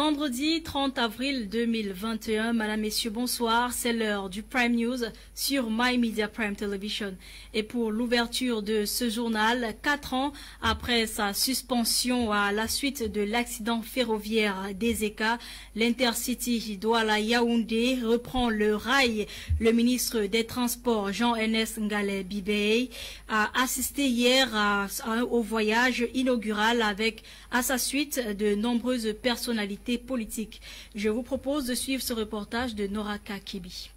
Vendredi 30 avril 2021, Madame, Messieurs, bonsoir. C'est l'heure du Prime News sur My Media Prime Television. Et pour l'ouverture de ce journal, 4 ans après sa suspension à la suite de l'accident ferroviaire d'Ezeka, l'Intercity Douala-Yaoundé reprend le rail. Le ministre des Transports, Jean-Ernest Ngale Bibeye, a assisté hier au voyage inaugural avec à sa suite de nombreuses personnalités politique. Je vous propose de suivre ce reportage de Nora Kakibi.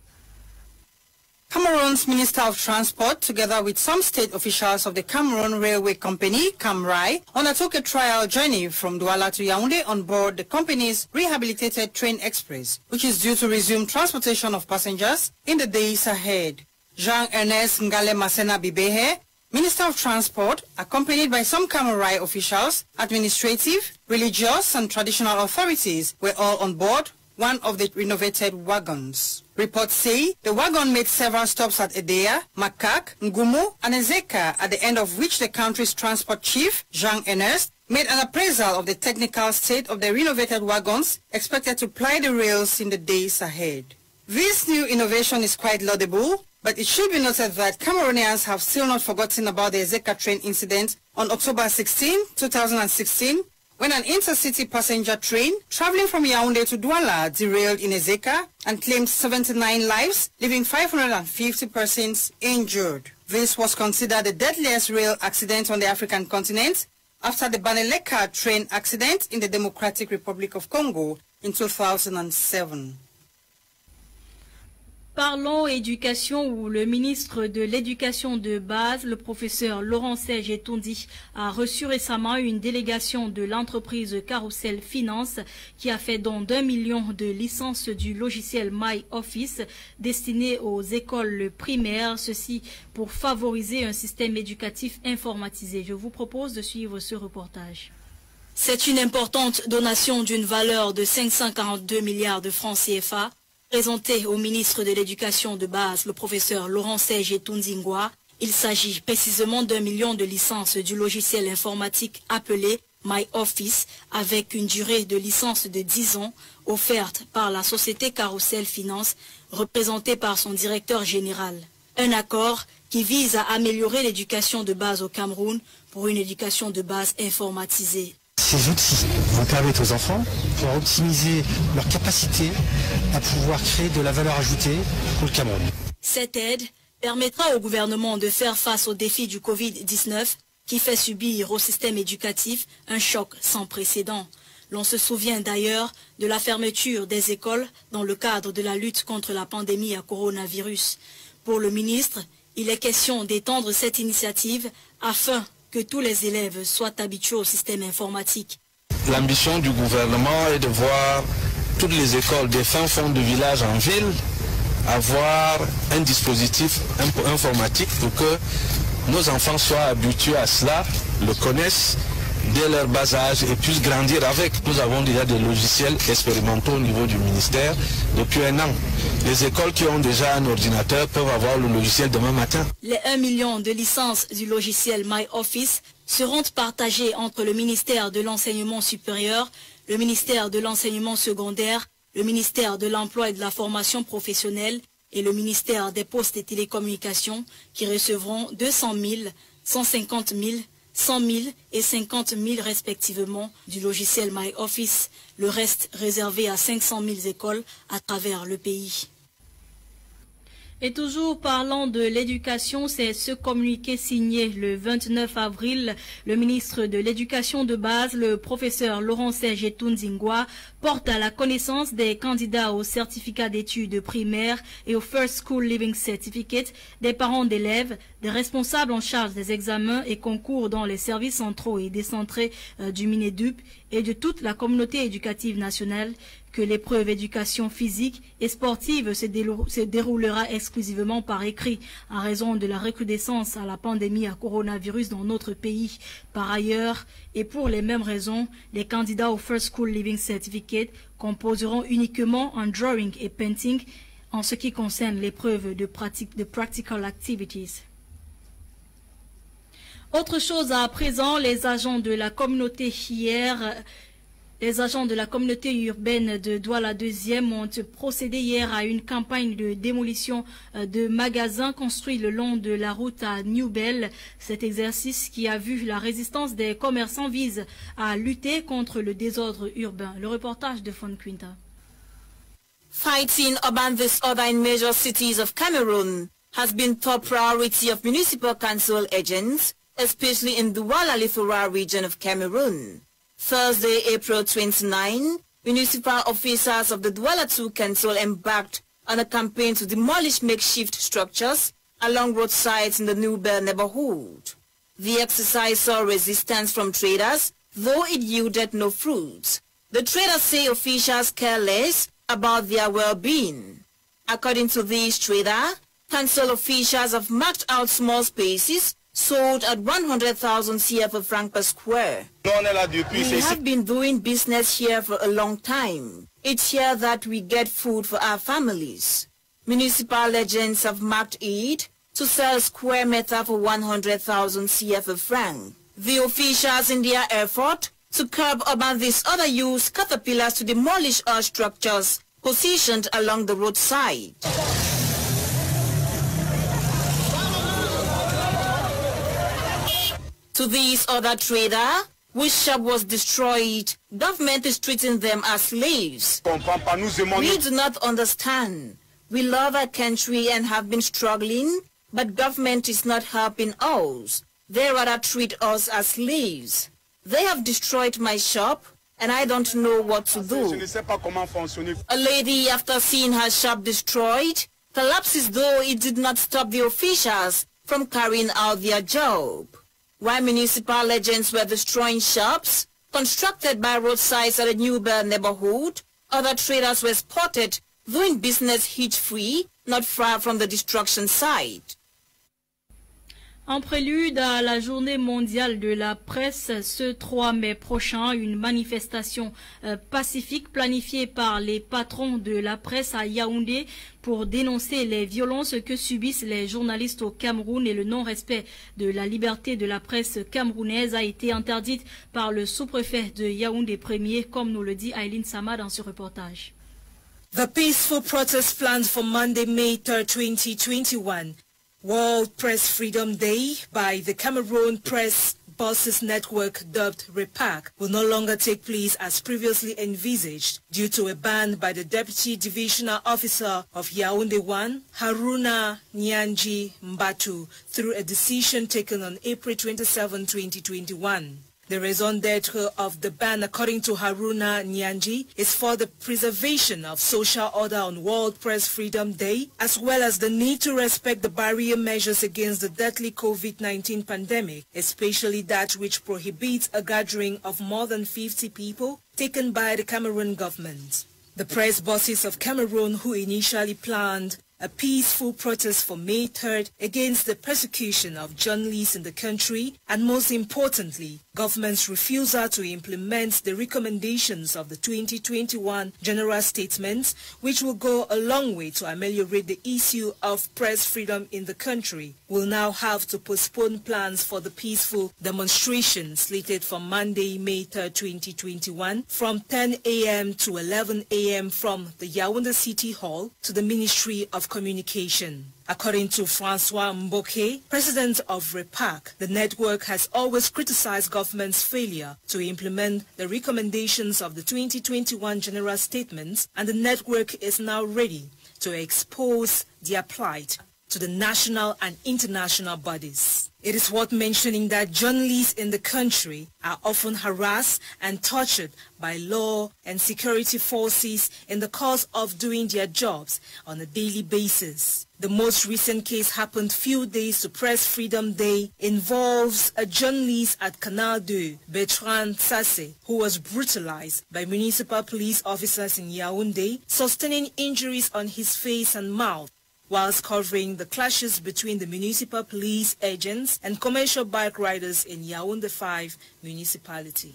Cameroon's Minister of Transport, together with some state officials of the Cameroon Railway Company, CAMRAI, undertook a trial journey from Douala to Yaoundé on board the company's rehabilitated train express, which is due to resume transportation of passengers in the days ahead. Jean-Ernest Ngale Masena Bibehe, Minister of Transport, accompanied by some CAMRAI officials, administrative, religious and traditional authorities, were all on board one of the renovated wagons. Reports say the wagon made several stops at Edea, Makak, Ngumu and Ezeka, at the end of which the country's transport chief, Jean Ernest, made an appraisal of the technical state of the renovated wagons expected to ply the rails in the days ahead. This new innovation is quite laudable, but it should be noted that Cameroonians have still not forgotten about the Ezeka train incident on October 16, 2016, when an intercity passenger train traveling from Yaoundé to Douala derailed in Ezeka and claimed 79 lives, leaving 550 persons injured. This was considered the deadliest rail accident on the African continent after the Baneleka train accident in the Democratic Republic of Congo in 2007. Parlons éducation où le ministre de l'Éducation de base, le professeur Laurent Serge Etondi, a reçu récemment une délégation de l'entreprise Carousel Finance qui a fait don d'1 million de licences du logiciel MyOffice destiné aux écoles primaires, ceci pour favoriser un système éducatif informatisé. Je vous propose de suivre ce reportage. C'est une importante donation d'une valeur de 542 milliards de francs CFA. Présenté au ministre de l'Éducation de base, le professeur Laurent Serge Tundingwa, il s'agit précisément d'1 million de licences du logiciel informatique appelé MyOffice avec une durée de licence de 10 ans offerte par la société Carousel Finance représentée par son directeur général. Un accord qui vise à améliorer l'éducation de base au Cameroun pour une éducation de base informatisée. Ces outils vont permettre aux enfants de optimiser leur capacité à pouvoir créer de la valeur ajoutée pour le Cameroun. Cette aide permettra au gouvernement de faire face aux défis du Covid-19 qui fait subir au système éducatif un choc sans précédent. L'on se souvient d'ailleurs de la fermeture des écoles dans le cadre de la lutte contre la pandémie à coronavirus. Pour le ministre, il est question d'étendre cette initiative afin que tous les élèves soient habitués au système informatique. L'ambition du gouvernement est de voir toutes les écoles des fins fonds de village en ville avoir un dispositif informatique pour que nos enfants soient habitués à cela, le connaissent dès leur bas âge et puissent grandir avec. Nous avons déjà des logiciels expérimentaux au niveau du ministère depuis 1 an. Les écoles qui ont déjà un ordinateur peuvent avoir le logiciel demain matin. Les 1 million de licences du logiciel MyOffice seront partagées entre le ministère de l'Enseignement supérieur, le ministère de l'Enseignement secondaire, le ministère de l'Emploi et de la Formation professionnelle et le ministère des Postes et Télécommunications qui recevront 200 000, 150 000, 100 000 et 50 000 respectivement du logiciel MyOffice, le reste réservé à 500 000 écoles à travers le pays. Et toujours parlant de l'éducation, c'est ce communiqué signé le 29 avril. Le ministre de l'Éducation de base, le professeur Laurent Serge Tundingwa, porte à la connaissance des candidats au certificat d'études primaires et au First School Living Certificate, des parents d'élèves, des responsables en charge des examens et concours dans les services centraux et décentrés du Mineduc et de toute la communauté éducative nationale que l'épreuve éducation physique et sportive se déroulera exclusivement par écrit en raison de la recrudescence à la pandémie à coronavirus dans notre pays. Par ailleurs, et pour les mêmes raisons, les candidats au First School Living Certificate composeront uniquement en drawing et painting en ce qui concerne l'épreuve de practical activities. Autre chose à présent, les agents de la communauté hier Les agents de la communauté urbaine de Douala 2e ont procédé hier à une campagne de démolition de magasins construits le long de la route à Newbell. Cet exercice qui a vu la résistance des commerçants vise à lutter contre le désordre urbain. Le reportage de Fon Quinta. Fighting urban disorder in major cities of Cameroon has been top priority of municipal council agents, especially in the Douala Littoral region of Cameroon. Thursday, April 29, municipal officers of the Douala 2 Council embarked on a campaign to demolish makeshift structures along roadsides in the Newbell neighborhood. The exercise saw resistance from traders, though it yielded no fruits. The traders say officials care less about their well-being. According to these traders, council officials have marked out small spaces sold at 100,000 CFA francs per square. We have been doing business here for a long time. It's here that we get food for our families. Municipal agents have marked it to sell a square meter for 100,000 CFA francs. The officials, in their effort to curb urban disorder, use caterpillars to demolish all structures positioned along the roadside. To these other traders, whose shop was destroyed, government is treating them as slaves. We do not understand. We love our country and have been struggling, but government is not helping us. They rather treat us as slaves. They have destroyed my shop, and I don't know what to do. A lady, after seeing her shop destroyed, collapses, though it did not stop the officials from carrying out their job. While municipal agents were destroying shops constructed by roadsides at the Newbell neighborhood, other traders were spotted doing business hitch-free, not far from the destruction site. En prélude à la journée mondiale de la presse, ce 3 mai prochain, une manifestation pacifique planifiée par les patrons de la presse à Yaoundé pour dénoncer les violences que subissent les journalistes au Cameroun et le non-respect de la liberté de la presse camerounaise a été interdite par le sous-préfet de Yaoundé 1er, comme nous le dit Aileen Sama dans ce reportage. The peaceful protest planned for Monday, May 3, 2021, World Press Freedom Day by the Cameroon Press Bosses Network, dubbed REPAC, will no longer take place as previously envisaged due to a ban by the Deputy Divisional Officer of Yaoundé 1, Haruna Nyanji Mbatu, through a decision taken on April 27, 2021. The raison d'etre of the ban, according to Haruna Nyanji, is for the preservation of social order on World Press Freedom Day, as well as the need to respect the barrier measures against the deadly COVID-19 pandemic, especially that which prohibits a gathering of more than 50 people taken by the Cameroon government. The press bosses of Cameroon, who initially planned a peaceful protest for May 3rd against the persecution of journalists in the country, and most importantly, government's refusal to implement the recommendations of the 2021 General Statements, which will go a long way to ameliorate the issue of press freedom in the country, will now have to postpone plans for the peaceful demonstration slated for Monday, May 3rd, 2021, from 10 a.m. to 11 a.m. from the Yaoundé City Hall to the Ministry of Communication. According to Francois Mboke, president of REPAC, the network has always criticized government's failure to implement the recommendations of the 2021 General Statements, and the network is now ready to expose their plight to the national and international bodies. It is worth mentioning that journalists in the country are often harassed and tortured by law and security forces in the course of doing their jobs on a daily basis. The most recent case happened few days to Press Freedom Day involves a journalist at Canal 2, Bertrand Sasse, who was brutalized by municipal police officers in Yaoundé, sustaining injuries on his face and mouth, whilst covering the clashes between the municipal police agents and commercial bike riders in Yaoundé 5 municipality.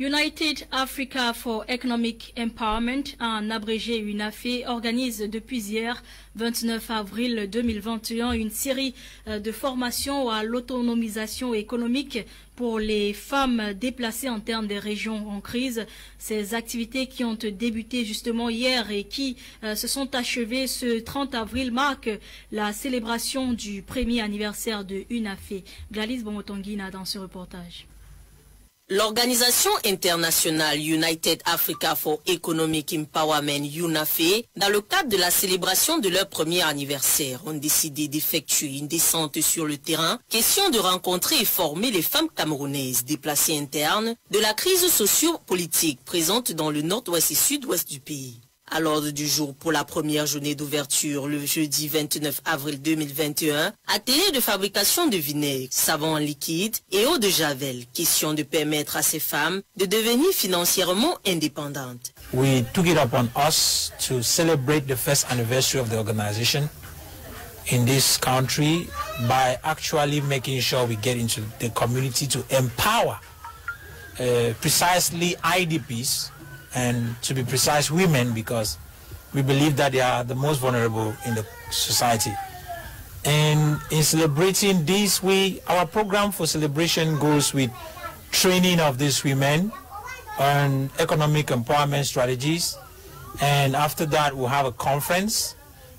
United Africa for Economic Empowerment, en abrégé UNAFE, organise depuis hier, 29 avril 2021, une série de formations à l'autonomisation économique pour les femmes déplacées en termes des régions en crise. Ces activités qui ont débuté justement hier et qui se sont achevées ce 30 avril marquent la célébration du premier anniversaire de UNAFE. Gladys Bomotongina dans ce reportage. L'organisation internationale United Africa for Economic Empowerment, UNAFE, dans le cadre de la célébration de leur premier anniversaire, ont décidé d'effectuer une descente sur le terrain, question de rencontrer et former les femmes camerounaises déplacées internes de la crise socio-politique présente dans le nord-ouest et sud-ouest du pays. À l'ordre du jour pour la première journée d'ouverture, le jeudi 29 avril 2021, atelier de fabrication de vinaigre, savon en liquide et eau de javel, question de permettre à ces femmes de devenir financièrement indépendantes. We took it upon us to celebrate the first anniversary of the organization in this country by actually making sure we get into the community to empower precisely IDPs, and to be precise, women, because we believe that they are the most vulnerable in the society. And in celebrating this, our program for celebration goes with training of these women on economic empowerment strategies. And after that, we'll have a conference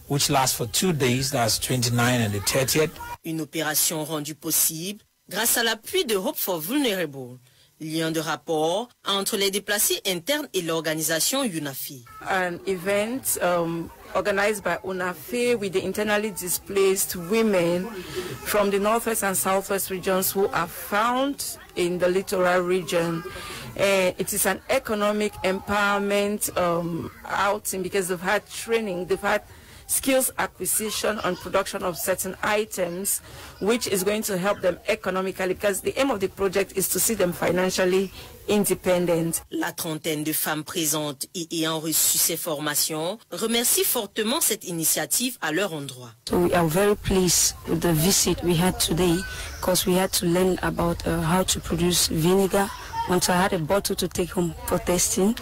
which lasts for 2 days, that's 29 and the 30th. Une opération rendue possible grâce à l'appui de Hope for Vulnerable, lien de rapport entre les déplacés internes et l'organisation UNAFE. An event organized by UNAFE with the internally displaced women from the northwest and southwest regions who are found in the littoral region. It is an economic empowerment outing because they've had training, they've had skills acquisition on production of certain items, which is going to help them economically, because the aim of the project is to see them financially independent. La trentaine de femmes présentes et ayant reçu ces formations remercient fortement cette initiative à leur endroit. So we are very pleased with the visit we had today, because we had to learn about how to produce vinegar. Once I had a bottle to take home for testing,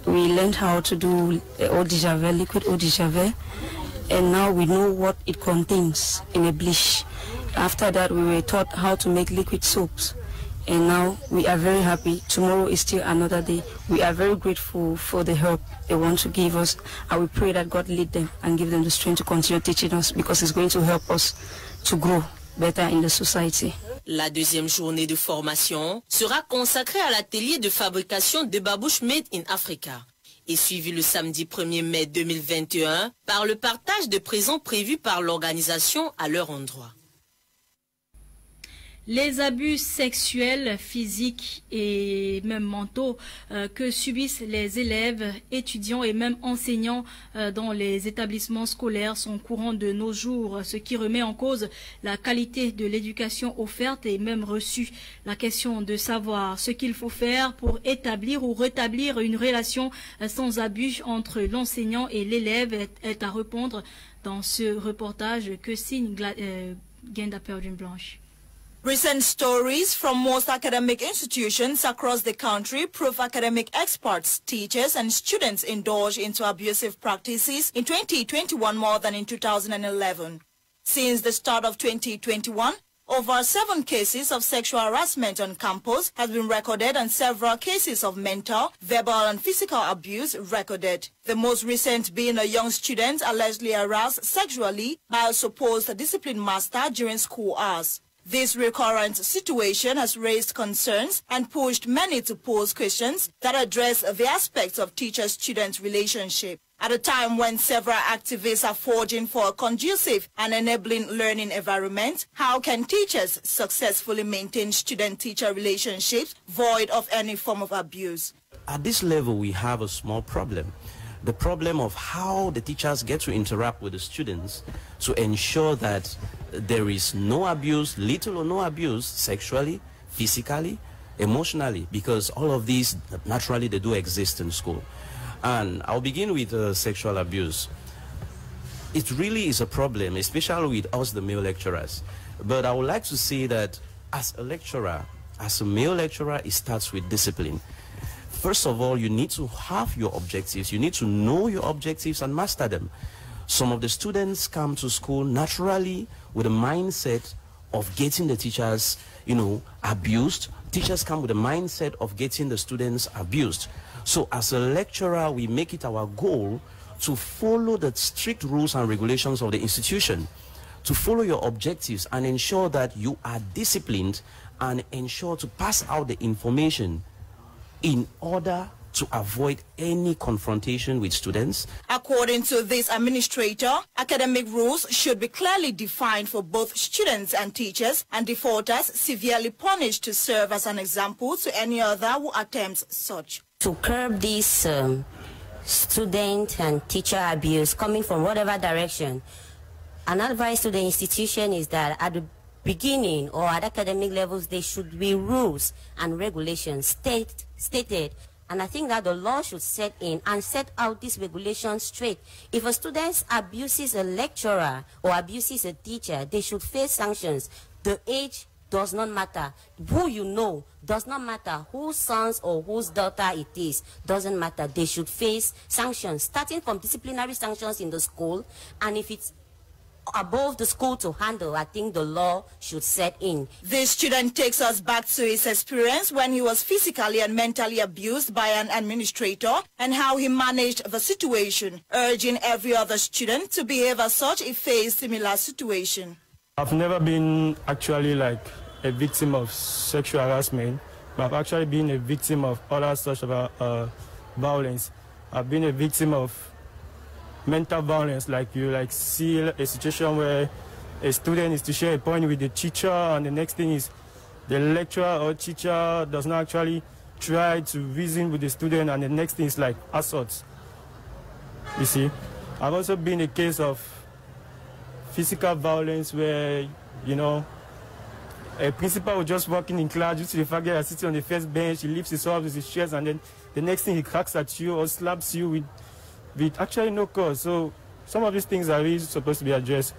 we learned how to do eau de javel, liquid eau de javel. And now we know what it contains in a bleach. After that, we were taught how to make liquid soaps. And now we are very happy. Tomorrow is still another day. We are very grateful for the help they want to give us. And we pray that God lead them and give them the strength to continue teaching us, because it's going to help us to grow better in the society. La deuxième journée de formation sera consacrée à l'atelier de fabrication de babouches Made in Africa, et suivi le samedi 1er mai 2021 par le partage de présents prévus par l'organisation à leur endroit. Les abus sexuels, physiques et même mentaux que subissent les élèves, étudiants et même enseignants dans les établissements scolaires sont courants de nos jours, ce qui remet en cause la qualité de l'éducation offerte et même reçue. La question de savoir ce qu'il faut faire pour établir ou rétablir une relation sans abus entre l'enseignant et l'élève est à répondre dans ce reportage que signe Genda Perdune Blanche. Recent stories from most academic institutions across the country prove academic experts, teachers and students indulge into abusive practices in 2021 more than in 2011. Since the start of 2021, over 7 cases of sexual harassment on campus has been recorded and several cases of mental, verbal and physical abuse recorded. The most recent being a young student allegedly harassed sexually by a supposed discipline master during school hours. This recurrent situation has raised concerns and pushed many to pose questions that address the aspects of teacher-student relationship. At a time when several activists are forging for a conducive and enabling learning environment, how can teachers successfully maintain student-teacher relationships void of any form of abuse? At this level, we have a small problem. The problem of how the teachers get to interact with the students to ensure that there is no abuse, little or no abuse, sexually, physically, emotionally, because all of these, naturally, they do exist in school. And I'll begin with sexual abuse. It really is a problem, especially with us, the male lecturers. But I would like to say that as a lecturer, as a male lecturer, it starts with discipline. first of all, you need to have your objectives. You need to know your objectives and master them. Some of the students come to school naturally with a mindset of getting the teachers, abused. Teachers come with a mindset of getting the students abused. So as a lecturer, we make it our goal to follow the strict rules and regulations of the institution, to follow your objectives and ensure that you are disciplined and ensure to pass out the information in order to avoid any confrontation with students. According to this administrator, academic rules should be clearly defined for both students and teachers, and defaulters severely punished to serve as an example to any other who attempts such. To curb this student and teacher abuse coming from whatever direction, an advice to the institution is that at the beginning or at academic levels, there should be rules and regulations stated. And I think that the law should set in and set out these regulations straight. If a student abuses a lecturer or abuses a teacher, they should face sanctions. The age does not matter. Who you know does not matter. Whose sons or whose daughter it is doesn't matter. They should face sanctions, starting from disciplinary sanctions in the school. And if it's above the school to handle, I think the law should set in. This student takes us back to his experience when he was physically and mentally abused by an administrator and how he managed the situation, urging every other student to behave as such if faced similar situation. I've never been actually like a victim of sexual harassment, but I've actually been a victim of other sorts of violence. I've been a victim of mental violence, like you see a situation where a student is to share a point with the teacher, and the next thing is the lecturer or teacher does not actually try to reason with the student, and the next thing is like assault. You see, I've also been a case of physical violence where, a principal will just walk in class due to the fact that you're sitting on the first bench, he lifts his arms with his chest, and then the next thing he cracks at you or slaps you with actually no cause. So some of these things are really supposed to be addressed.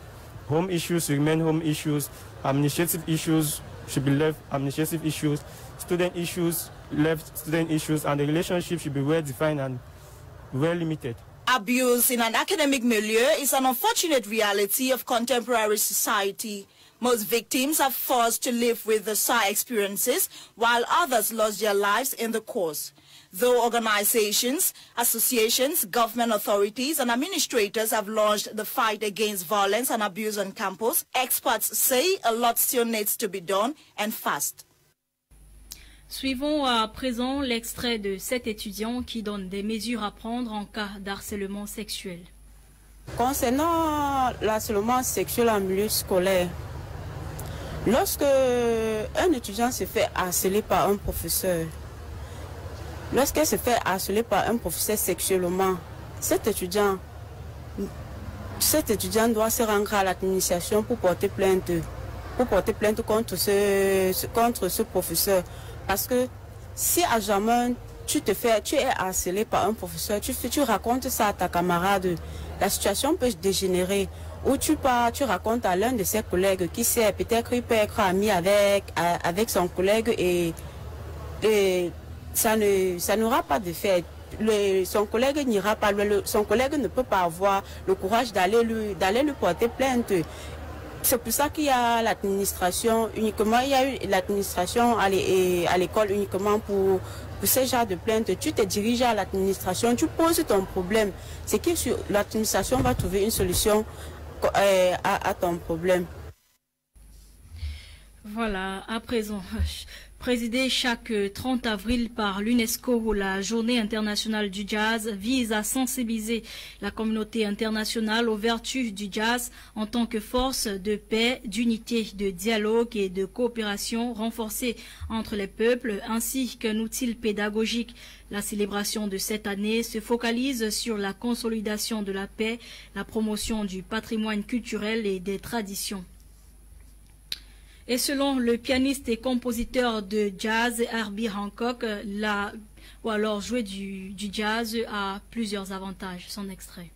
Home issues remain home issues. Administrative issues should be left administrative issues. Student issues left student issues, and the relationship should be well defined and well limited. Abuse in an academic milieu is an unfortunate reality of contemporary society. Most victims are forced to live with the side experiences, while others lost their lives in the course. Though organizations, associations, government authorities and administrators have launched the fight against violence and abuse on campus, experts say a lot still needs to be done, and fast. Suivons à présent l'extrait de cet étudiant qui donne des mesures à prendre en cas d'harcèlement sexuel. Concernant l'harcèlement sexuel en milieu scolaire, lorsque un étudiant se fait harceler par un professeur, lorsqu'elle se fait harceler par un professeur sexuellement, cet étudiant doit se rendre à l'administration pour porter plainte contre ce professeur. Parce que si à jamais tu es harcelé par un professeur, tu racontes ça à ta camarade, la situation peut se dégénérer. Ou tu racontes à l'un de ses collègues qui sait, peut-être il peut être ami avec son collègue et ça n'aura pas d'effet. Son collègue n'ira pas, son collègue ne peut pas avoir le courage d'aller lui porter plainte. C'est pour ça qu'il y a l'administration uniquement, il y a eu l'administration à l'école uniquement pour ce genre de plainte. Tu te diriges à l'administration, tu poses ton problème. C'est que l'administration va trouver une solution à ton problème. Voilà, à présent, présidée chaque 30 avril par l'UNESCO, la Journée internationale du jazz vise à sensibiliser la communauté internationale aux vertus du jazz en tant que force de paix, d'unité, de dialogue et de coopération renforcée entre les peuples, ainsi qu'un outil pédagogique. La célébration de cette année se focalise sur la consolidation de la paix, la promotion du patrimoine culturel et des traditions. Et selon le pianiste et compositeur de jazz Herbie Hancock, jouer du jazz a plusieurs avantages. Son extrait.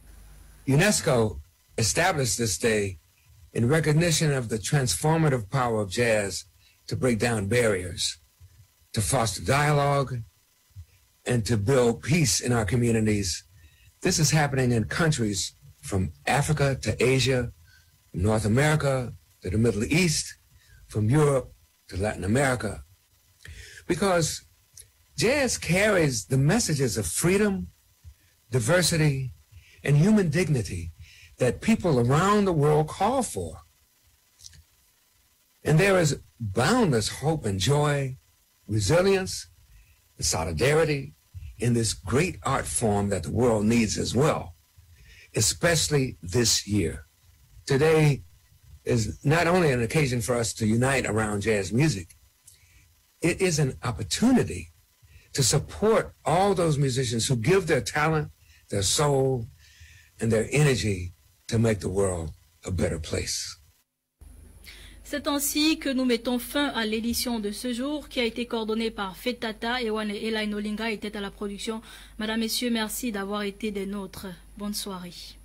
UNESCO established this day in recognition of the transformative power of jazz to break down barriers, to foster dialogue, and to build peace in our communities. This is happening in countries from Africa to Asia, North America to the Middle East, from Europe to Latin America. Because jazz carries the messages of freedom, diversity, and human dignity that people around the world call for. And there is boundless hope and joy, resilience, and solidarity in this great art form that the world needs as well, especially this year. Today is not only an occasion for us to unite around jazz music, it is an opportunity to support all those musicians who give their talent, their soul, and their energy to make the world a better place. C'est ainsi que nous mettons fin à l'édition de ce jour qui a été coordonnée par Fetata. Ewan et Elaine Olinga étaient à la production. Madame, Messieurs, merci d'avoir été des nôtres. Bonne soirée.